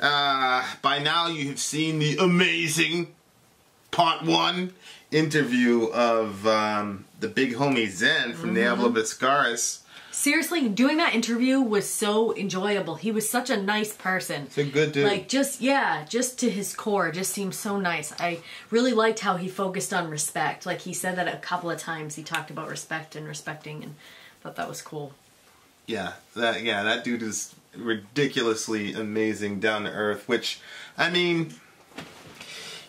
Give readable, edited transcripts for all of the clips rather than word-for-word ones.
By now you have seen the amazing part 1 interview of the big homie Zen from Diablo Biscaris. Seriously, doing that interview was so enjoyable. He was such a nice person. He's a good dude. Like, just to his core, just seemed so nice. I really liked how he focused on respect. Like, he said that a couple of times. He talked about respect and respecting, and thought that was cool. Yeah, that dude is ridiculously amazing, down to earth, which, I mean,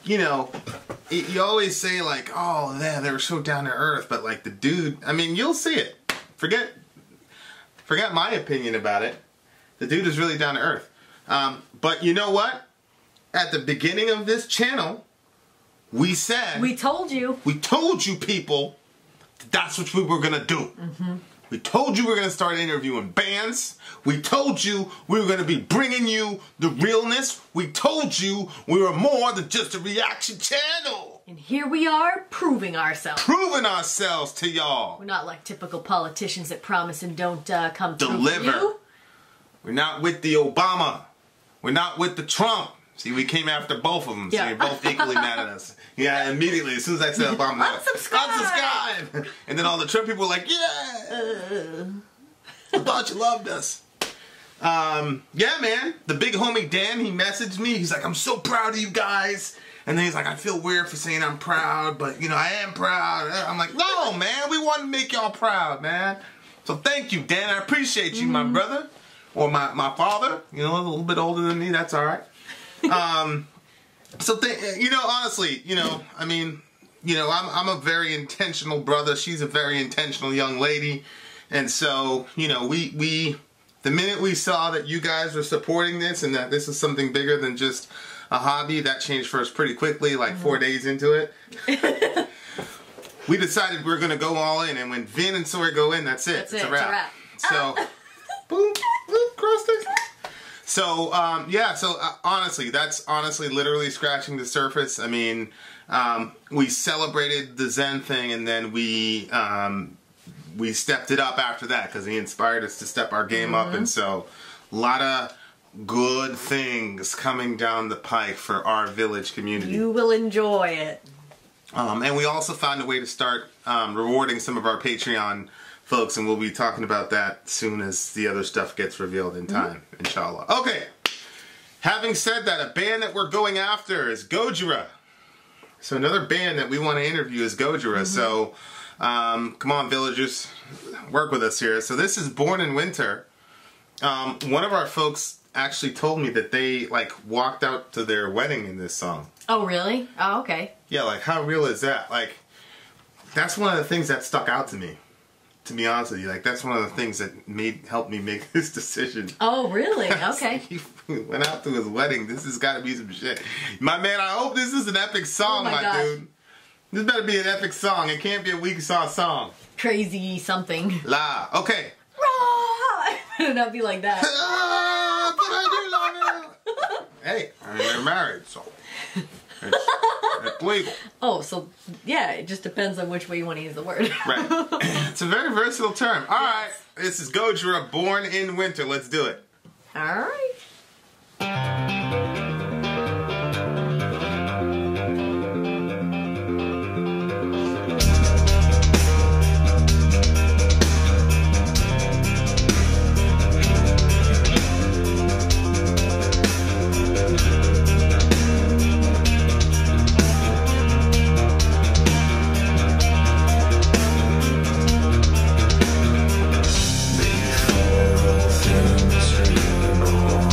you know, you always say, like, oh, yeah, they were so down to earth, but, like, the dude, I mean, you'll see it. Forget my opinion about it. The dude is really down to earth. But you know what? At the beginning of this channel, we said... We told you. We told you people that's what we were going to do. We told you we were going to start interviewing bands. We told you we were going to be bringing you the realness. We told you we were more than just a reaction channel. And here we are, proving ourselves. Proving ourselves to y'all. We're not like typical politicians that promise and don't come through. Deliver. We're not with the Obama. We're not with the Trump. See, we came after both of them, so you're both equally mad at us. Yeah, immediately, as soon as I said Obama, unsubscribe! And then all the Trump people were like, yeah! I thought you loved us. Yeah, man. The big homie Dan, he messaged me. He's like, I'm so proud of you guys. And then he's like, I feel weird for saying I'm proud, but, you know, I am proud. I'm like, no, man, we want to make y'all proud, man. So thank you, Dan. I appreciate you, my brother. Or my father. You know, a little bit older than me. That's all right. So, you know, honestly, you know, I mean, you know, I'm a very intentional brother. She's a very intentional young lady. And so, you know, the minute we saw that you guys were supporting this and that this is something bigger than just a hobby, that changed for us pretty quickly, like 4 days into it. We decided we were going to go all in, and when Vin and Sori go in, that's it. It's a wrap. So, boom, cross this. So, yeah, so honestly, that's honestly literally scratching the surface. I mean, we celebrated the Zen thing, and then we stepped it up after that because he inspired us to step our game up, and so a lot of good things coming down the pike for our village community. You will enjoy it. And we also found a way to start rewarding some of our Patreon folks, and we'll be talking about that soon as the other stuff gets revealed in time, inshallah. Okay, having said that, a band that we're going after is Gojira. So another band that we want to interview is Gojira. So come on, villagers, work with us here. So this is Born in Winter. One of our folks actually told me that they like walked out to their wedding in this song. Oh, really? Oh, okay. Yeah, like how real is that? Like, that's one of the things that stuck out to me. To be honest with you, like that's one of the things that helped me make this decision. Oh, really? Okay. He went out to his wedding. This has got to be some shit. My man, I hope this is an epic song, my dude. This better be an epic song. It can't be a weak sauce song. Crazy something. La. Okay. It better not be like that. Hey, they're married, so it's legal. Oh, so yeah, it just depends on which way you want to use the word. Right. It's a very versatile term. All right, this is Gojira, Born in Winter. Let's do it. All right. Before all things are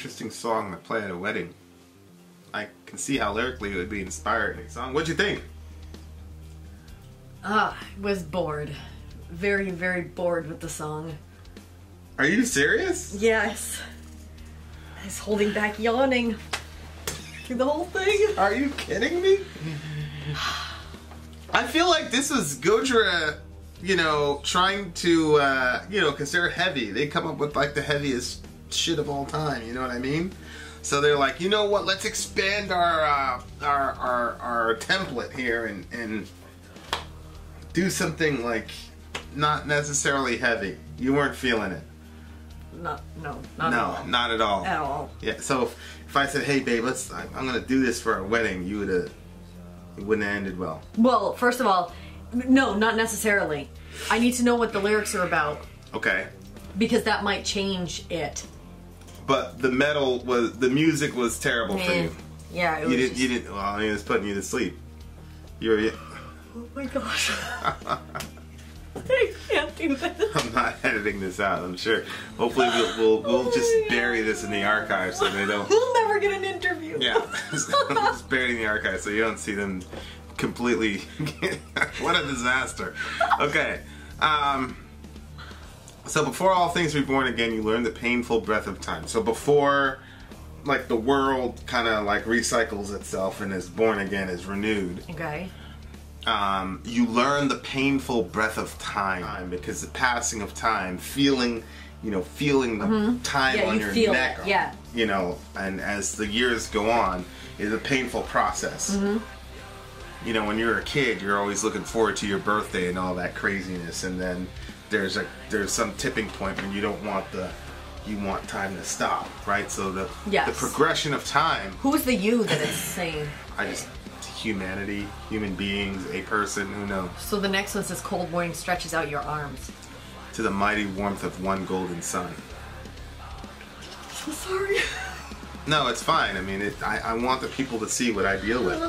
interesting song to play at a wedding. I can see how lyrically it would be inspiring song. What'd you think? I was bored. Very, very bored with the song. Are you serious? Yes. I was holding back yawning through the whole thing. Are you kidding me? I feel like this was Gojira, you know, trying to, you know, because they're heavy. They come up with like the heaviest shit of all time, you know what I mean? So they're like, you know what, let's expand our template here and do something like not necessarily heavy. You weren't feeling it. Not at all. At all. Yeah. So if I said, "Hey, babe, I'm gonna do this for our wedding," it wouldn't have ended well. Well, first of all, no, not necessarily. I need to know what the lyrics are about. Okay. Because that might change it. But the music was terrible for you. Yeah, it was. You didn't. Well, I mean, it was putting you to sleep. You were. Oh my gosh. I can't do this. I'm not editing this out, I'm sure. Hopefully we'll just bury this in the archive so they don't... We'll never get an interview. Yeah. Just bury it in the archive so you don't see them completely... What a disaster. Okay. So before all things be born again, you learn the painful breath of time. So before, like, the world kind of, like, recycles itself and is born again, is renewed. Okay. You learn the painful breath of time because the passing of time, feeling the time on your neck, you know, and as the years go on, is a painful process. You know, when you're a kid, you're always looking forward to your birthday and all that craziness, and then there's some tipping point when you want time to stop, right? So the progression of time. Who's the you that it's saying? Humanity, human beings, a person, who knows. So the next one says, cold morning stretches out your arms. To the mighty warmth of one golden sun. So sorry. No, it's fine. I mean, I want the people to see what I deal with.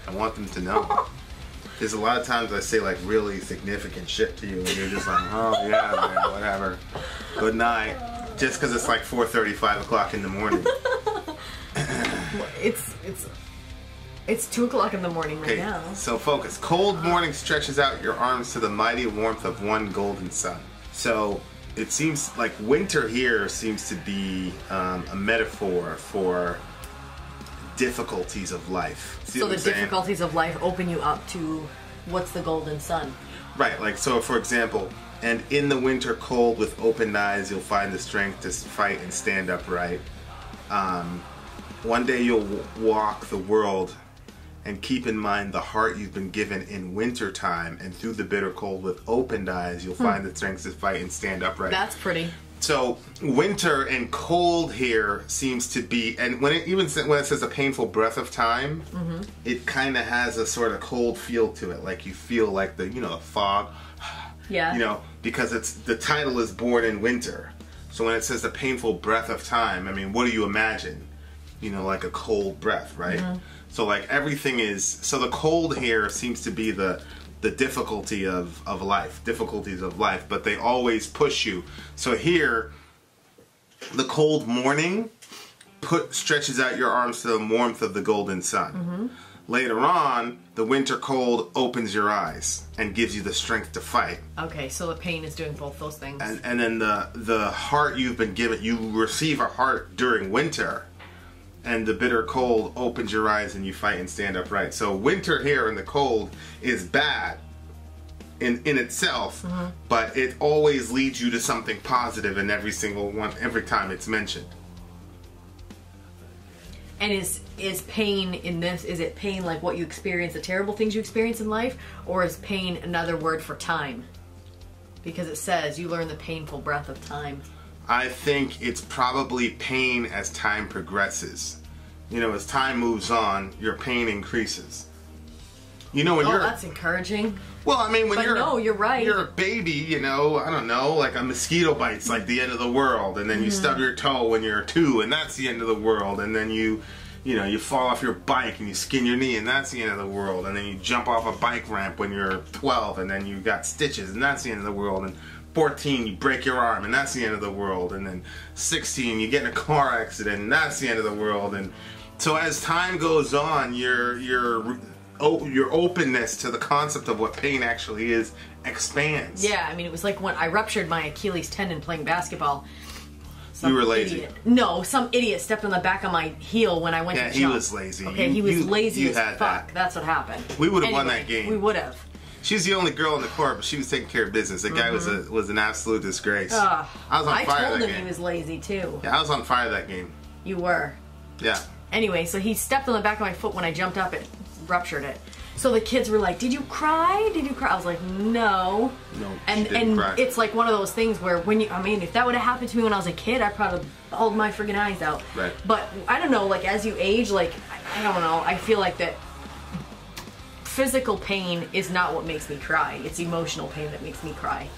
I want them to know. There's a lot of times I say like really significant shit to you and you're just like, oh yeah, man, whatever. Good night. Just because it's like 4:30, 5 o'clock in the morning. It's 2 o'clock in the morning right now. So focus. Cold morning stretches out your arms to the mighty warmth of one golden sun. So it seems like winter here seems to be a metaphor for difficulties of life. So the difficulties of life open you up to what's the golden sun. Right, like so for example, and in the winter cold with open eyes you'll find the strength to fight and stand upright. One day you'll walk the world and keep in mind the heart you've been given in winter time, and through the bitter cold with opened eyes you'll find the strength to fight and stand upright. That's pretty. So winter and cold here seems to be, and when it says a painful breath of time, it kind of has a sort of cold feel to it, like you feel like the fog. Yeah. You know, because the title is born in winter. So when it says a painful breath of time, I mean, what do you imagine? You know, like a cold breath, right? So like everything is, so the cold here seems to be the difficulty of life, difficulties of life, but they always push you. So here, the cold morning stretches out your arms to the warmth of the golden sun. Later on, the winter cold opens your eyes and gives you the strength to fight. Okay, so the pain is doing both those things. And then the heart you've been given, you receive a heart during winter. And the bitter cold opens your eyes and you fight and stand upright. So winter here and the cold is bad in itself, but it always leads you to something positive in every time it's mentioned. And is pain in this, is it pain like what you experience, the terrible things you experience in life, or is pain another word for time? Because it says you learn the painful breath of time. I think it's probably pain as time progresses. You know, as time moves on, your pain increases. You know, when that's encouraging. Well, I mean, you're right. You're a baby, you know, I don't know, like a mosquito bite's like the end of the world, and then you stub your toe when you're 2, and that's the end of the world, and then you fall off your bike and you skin your knee, and that's the end of the world, and then you jump off a bike ramp when you're 12, and then you got stitches, and that's the end of the world, and 14, you break your arm, and that's the end of the world. And then 16, you get in a car accident, and that's the end of the world. And so as time goes on, your openness to the concept of what pain actually is expands. Yeah, I mean, it was like when I ruptured my Achilles tendon playing basketball. You were lazy. No, some idiot stepped on the back of my heel when I went to jump. Yeah, he was lazy. Okay, he was lazy as fuck. That's what happened. We would have won that game. We would have. She's the only girl on the court, but she was taking care of business. The guy was an absolute disgrace. I was on fire that game. I told him he was lazy too. Yeah, I was on fire that game. You were. Yeah. Anyway, so he stepped on the back of my foot when I jumped up. It ruptured it. So the kids were like, "Did you cry? Did you cry?" I was like, "No." No. And cry. It's like one of those things where if that would have happened to me when I was a kid, I'd probably bawled my friggin' eyes out. Right. But I don't know. Like as you age, like I don't know. I feel like that. Physical pain is not what makes me cry. It's emotional pain that makes me cry.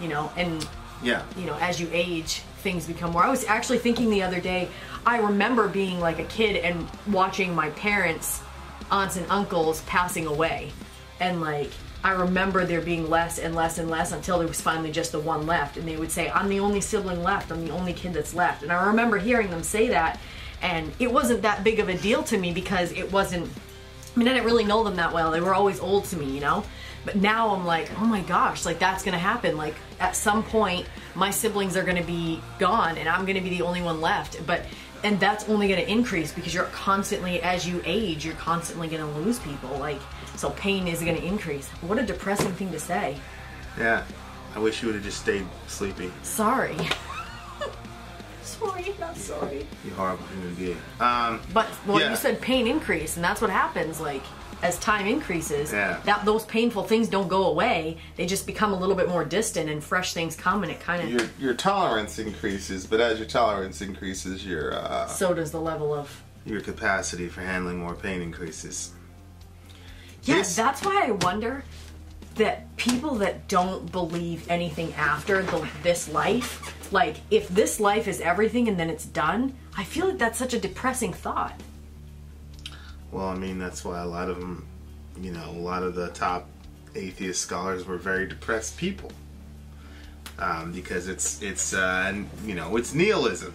And yeah. As you age, things become more. I was actually thinking the other day, I remember being like a kid and watching my parents, aunts and uncles passing away. And like, I remember there being less and less and less until there was finally just the one left. And they would say, "I'm the only sibling left. I'm the only kid that's left." And I remember hearing them say that. And it wasn't that big of a deal to me because it wasn't, I didn't really know them that well. They were always old to me, But now I'm like, oh my gosh, like that's going to happen. Like at some point, my siblings are going to be gone and I'm going to be the only one left. And that's only going to increase because you're constantly, as you age, you're constantly going to lose people. Like, so pain is going to increase. What a depressing thing to say. Yeah. I wish you would have just stayed sleepy. Sorry. Sorry, not sorry. You horrible human being. You said pain increase, and that's what happens. Like as time increases, those painful things don't go away. They just become a little bit more distant, and fresh things come, and it kind of your tolerance increases. But as your tolerance increases, so does the level of your capacity for handling more pain increases. Yeah, that's why I wonder that people that don't believe anything after this life. Like, if this life is everything and then it's done, I feel like that's such a depressing thought. Well, that's why a lot of them, a lot of the top atheist scholars were very depressed people. Because it's nihilism.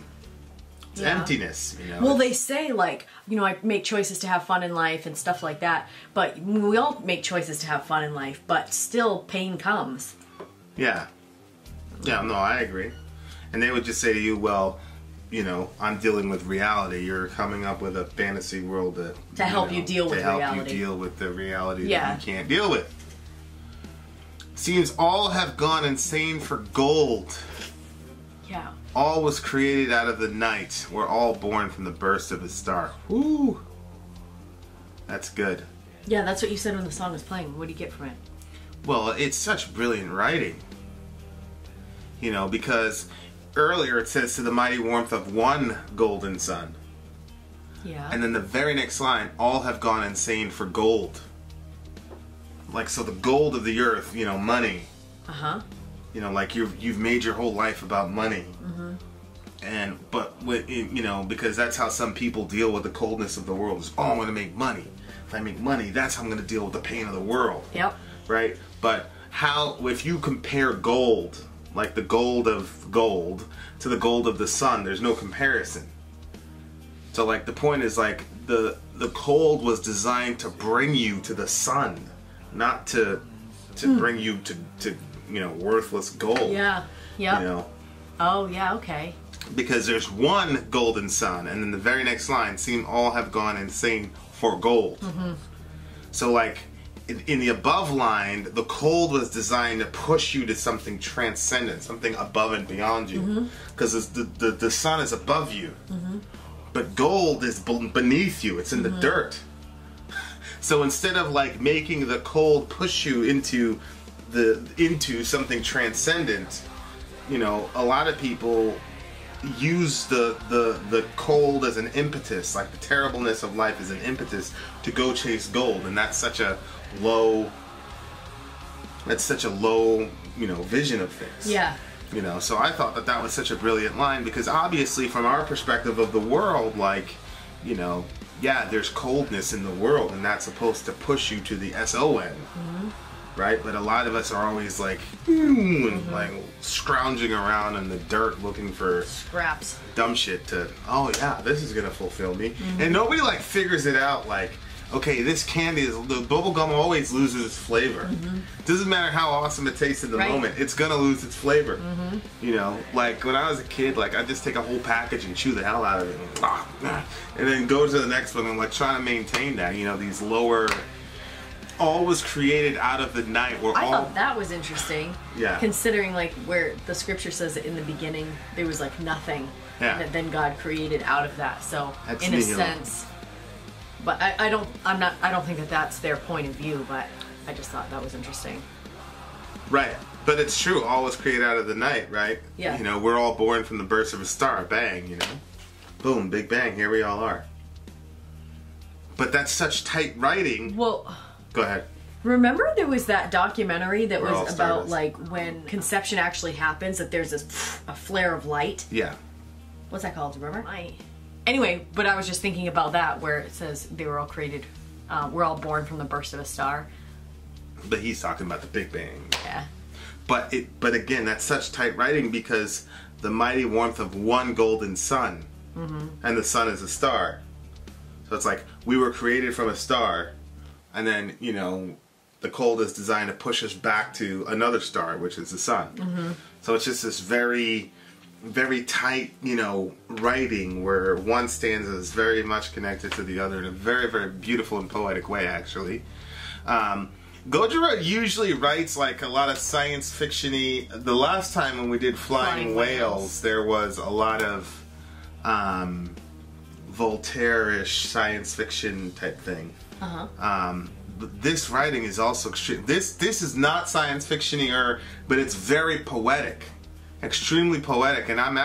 It's emptiness, Well, they say, like, I make choices to have fun in life and stuff like that. But we all make choices to have fun in life, but still pain comes. Yeah. Yeah, no, I agree. And they would just say to you, well, I'm dealing with reality. You're coming up with a fantasy world to help you deal with reality. To help you deal with the reality that you can't deal with. Seems all have gone insane for gold. Yeah. All was created out of the night. We're all born from the burst of a star. Woo! That's good. Yeah, that's what you said when the song was playing. What do you get from it? Well, it's such brilliant writing. Because earlier it says to the mighty warmth of one golden sun. Yeah. And then the very next line, all have gone insane for gold. Like, so the gold of the earth, money. Uh-huh. Like you've made your whole life about money. Mm-hmm. Because that's how some people deal with the coldness of the world. Is, I want to make money. If I make money, that's how I'm going to deal with the pain of the world. Yep. Right? But if you compare gold, like the gold of gold, to the gold of the sun, there's no comparison. So, like, the point is, like, the cold was designed to bring you to the sun, not to bring you to worthless gold. Yeah. Yeah. Oh, yeah, okay. Because there's one golden sun, and then the very next line, seem all have gone insane for gold. Mm-hmm. So, like, in the above line, the cold was designed to push you to something transcendent, something above and beyond you. Because the sun is above you. Mm-hmm. But gold is beneath you. It's in the dirt. So instead of, like, making the cold push you into something transcendent, a lot of people use the cold as an impetus, like the terribleness of life as an impetus to go chase gold, and that's such a low vision of things. Yeah. So I thought that was such a brilliant line, because obviously from our perspective of the world, like, there's coldness in the world, and that's supposed to push you to the SON. Mm-hmm. right? But a lot of us are always like, like scrounging around in the dirt looking for scraps, dumb shit to, oh yeah, this is gonna fulfill me. And nobody like figures it out like, okay, this candy is, the bubble gum always loses its flavor. Doesn't matter how awesome it tastes in the moment, it's gonna lose its flavor. You know, like when I was a kid, like I'd just take a whole package and chew the hell out of it, and then go to the next one and like trying to maintain that. You know, these lower. All was created out of the night. I thought that was interesting. Yeah. Considering like where the scripture says that in the beginning there was like nothing, and that then God created out of that. So that's in a sense. But I don't think that that's their point of view, but I just thought that was interesting. Right. But it's true. All was created out of the night, right? Yeah. You know, we're all born from the burst of a star. Bang, you know. Boom, big bang, here we all are. But that's such tight writing. Well, go ahead. Remember there was that documentary that was about like when conception actually happens, that there's a flare of light? Yeah. What's that called? Remember? Anyway, but I was just thinking about that where it says they were all created, we're all born from the burst of a star. But he's talking about the Big Bang. Yeah. But again, that's such tight writing because the mighty warmth of one golden sun, and the sun is a star. So it's like we were created from a star, and then, you know, the cold is designed to push us back to another star, which is the sun. So it's just this very, very tight, you know, writing where one stanza is very much connected to the other in a very, very beautiful and poetic way, actually. Gojira usually writes like a lot of science fiction-y. The last time when we did Flying Whales, there was a lot of Voltaire-ish science fiction type thing. This writing is also extreme. This is not science fiction-y, but it's very poetic, extremely poetic. And I'm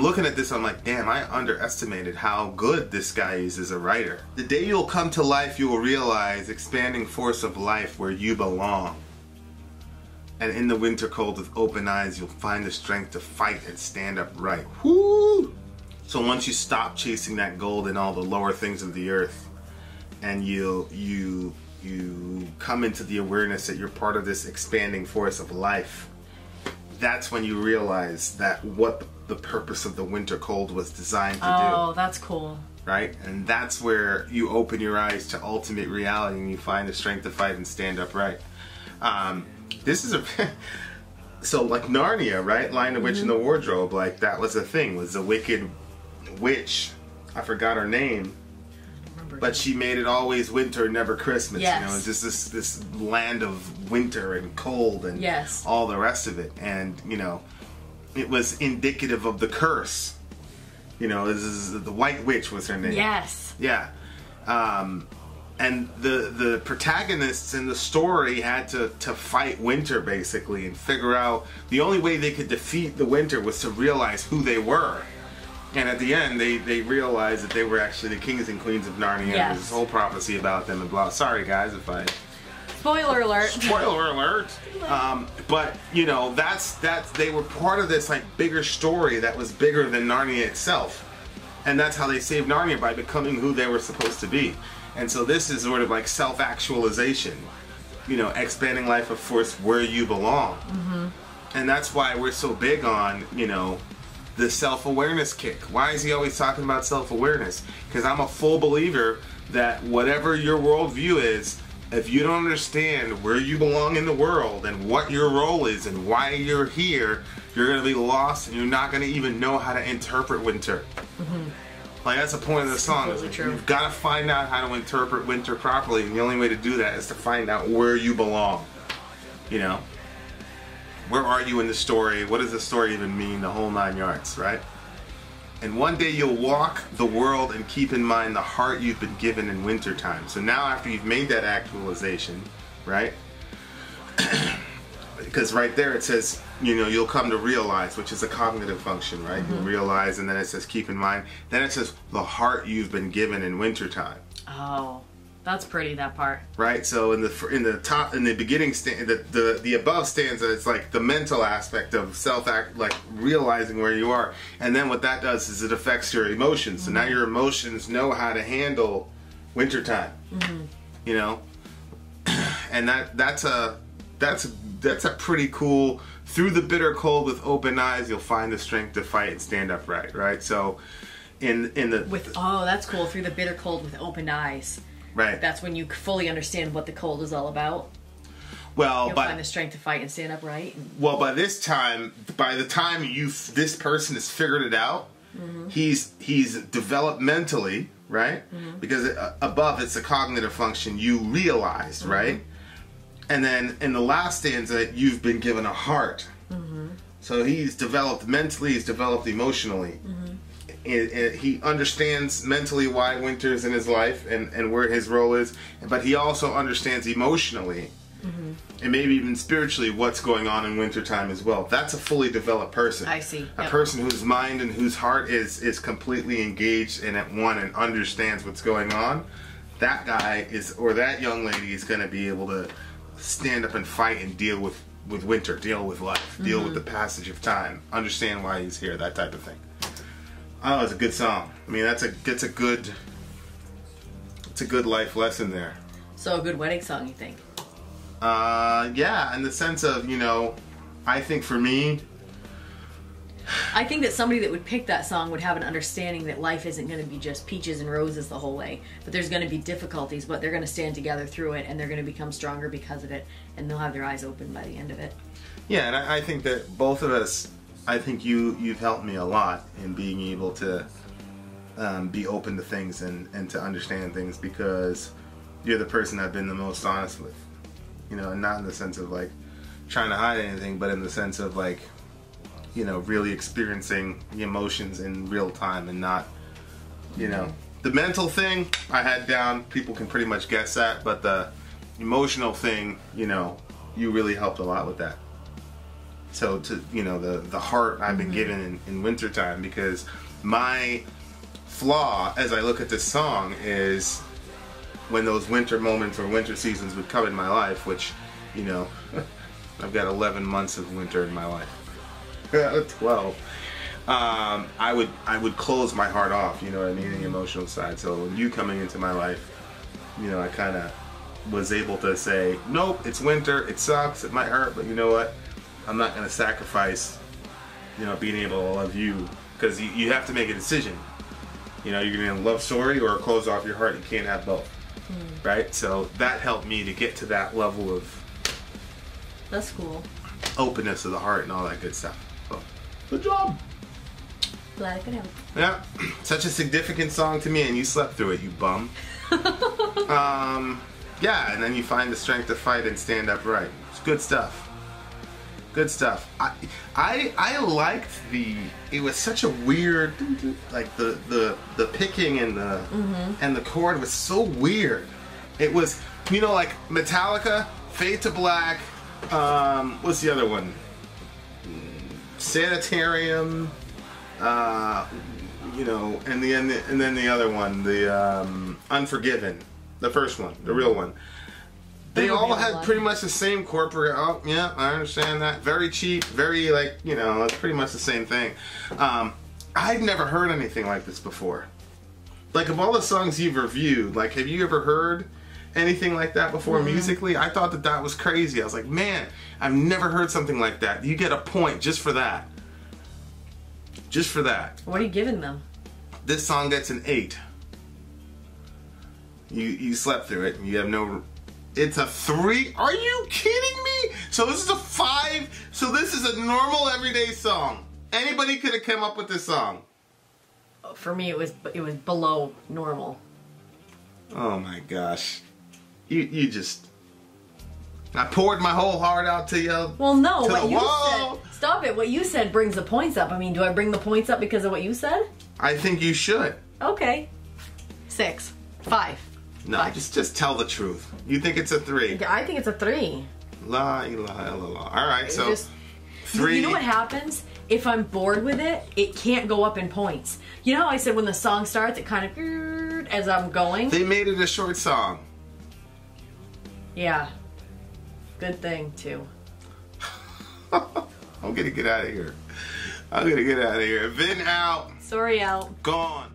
looking at this, I'm like, damn, I underestimated how good this guy is as a writer. The day you'll come to life, you will realize, expanding force of life, where you belong. And in the winter cold with open eyes, you'll find the strength to fight and stand upright. Whoo! So once you stop chasing that gold and all the lower things of the earth, and you come into the awareness that you're part of this expanding force of life, that's when you realize that what the purpose of the winter cold was designed to do. Oh, that's cool. Right? And that's where you open your eyes to ultimate reality and you find the strength to fight and stand upright. This is so like Narnia, right? Lion the Witch in the Wardrobe, like that was a thing, was the wicked witch. I forgot her name. But she made it always winter, never Christmas. Yes. You know, it's just this land of winter and cold and all the rest of it. And, you know, it was indicative of the curse. You know, this is the White Witch was her name. Yes. Yeah. And the protagonists in the story had to fight winter, basically, and figure out the only way they could defeat the winter was to realize who they were. And at the end, they realized that they were actually the kings and queens of Narnia. Yes. There's this whole prophecy about them and blah. Sorry, guys, if I... Spoiler alert. Spoiler alert. But, you know, that's they were part of this, like, bigger story that was bigger than Narnia itself. And that's how they saved Narnia, by becoming who they were supposed to be. And so this is sort of like self-actualization. You know, expanding life of force where you belong. And that's why we're so big on, you know, the self-awareness kick. Why is he always talking about self-awareness? Because I'm a full believer that whatever your worldview is, if you don't understand where you belong in the world and what your role is and why you're here, you're going to be lost and you're not going to even know how to interpret winter. Like, that's the point of the song. You've got to find out how to interpret winter properly, and the only way to do that is to find out where you belong. You know? Where are you in the story? What does the story even mean? The whole 9 yards, right? And one day you'll walk the world and keep in mind the heart you've been given in wintertime. So now after you've made that actualization, right? Because right there it says, you know, you'll come to realize, which is a cognitive function, right? You'll realize, and then it says keep in mind. Then it says the heart you've been given in wintertime. Oh. That's pretty, that part. Right, so in the beginning, the above stanza, it's like the mental aspect of like realizing where you are, and then what that does is it affects your emotions. So now your emotions know how to handle wintertime. You know, and that's a pretty cool. Through the bitter cold with open eyes, you'll find the strength to fight and stand upright. Right. So, that's cool. Through the bitter cold with open eyes. Right. That's when you fully understand what the cold is all about. Well, you'll find the strength to fight and stand upright. Well, by the time this person has figured it out, he's developmentally, right? Because above it's a cognitive function you realized, right? And then in the last stanza, you've been given a heart. So he's developed mentally, he's developed emotionally. He understands mentally why winter's in his life and where his role is, but he also understands emotionally and maybe even spiritually what's going on in wintertime as well. That's a fully developed person. I see. A person whose mind and whose heart is completely engaged and at one and understands what's going on. That guy or that young lady is going to be able to stand up and fight and deal with winter, deal with life, deal with the passage of time, understand why he's here, that type of thing. Oh, it's a good song. I mean, it's a good life lesson there. So a good wedding song, you think? Yeah, in the sense of, I think for me, I think that somebody that would pick that song would have an understanding that life isn't going to be just peaches and roses the whole way, but there's going to be difficulties, but they're going to stand together through it, and they're going to become stronger because of it, and they'll have their eyes open by the end of it. Yeah, and I think that both of us, I think you've helped me a lot in being able to be open to things and to understand things, because you're the person I've been the most honest with. And not in the sense of like trying to hide anything, but in the sense of like, really experiencing the emotions in real time and not, the mental thing I had down, people can pretty much guess that, but the emotional thing, you really helped a lot with that. So the heart I've been given in wintertime, because my flaw as I look at this song is when those winter moments or winter seasons would come in my life, which, I've got 11 months of winter in my life. 12. I would close my heart off, you know what I mean, the emotional side. So when you coming into my life, I kind of was able to say, nope, it's winter, it sucks, it might hurt, but you know what? I'm not going to sacrifice, being able to love you, because you have to make a decision. You're going to love Sori or close off your heart. You can't have both. Right? So that helped me to get to that level of that's cool. Openness of the heart and all that good stuff. So, good job. Glad I could help. Yeah. Such a significant song to me, and you slept through it, you bum. Yeah, and then you find the strength to fight and stand upright. It's good stuff. Good stuff. I liked it was such a weird, like the picking and the chord was so weird. It was, like Metallica, Fade to Black, what's the other one? Sanitarium, and then the other one, the Unforgiven, the first one, the real one. They all had pretty much the same corporate. Oh, yeah, I understand that. Very cheap, very it's pretty much the same thing. I'd never heard anything like this before. Like, of all the songs you've reviewed, have you ever heard anything like that before musically? I thought that was crazy. I was like, man, I've never heard something like that. You get a point just for that. Just for that. What are you giving them? This song gets an 8. You slept through it. You have no... It's a 3. Are you kidding me? So this is a 5. So this is a normal everyday song. Anybody could have come up with this song. For me, it was below normal. Oh my gosh. You just... I poured my whole heart out to you. Well, no, what you said... Stop it. What you said brings the points up. I mean, do I bring the points up because of what you said? I think you should. Okay. 6. 5. No, 5. Just tell the truth. You think it's a 3. I think it's a 3. La ilaha illallah. Alright, so... 3. You know what happens? If I'm bored with it, it can't go up in points. You know how I said when the song starts, it kind of... as I'm going? They made it a short song. Yeah. Good thing, too. I'm gonna get out of here. I'm gonna get out of here. Vin out. Sori out. Gone.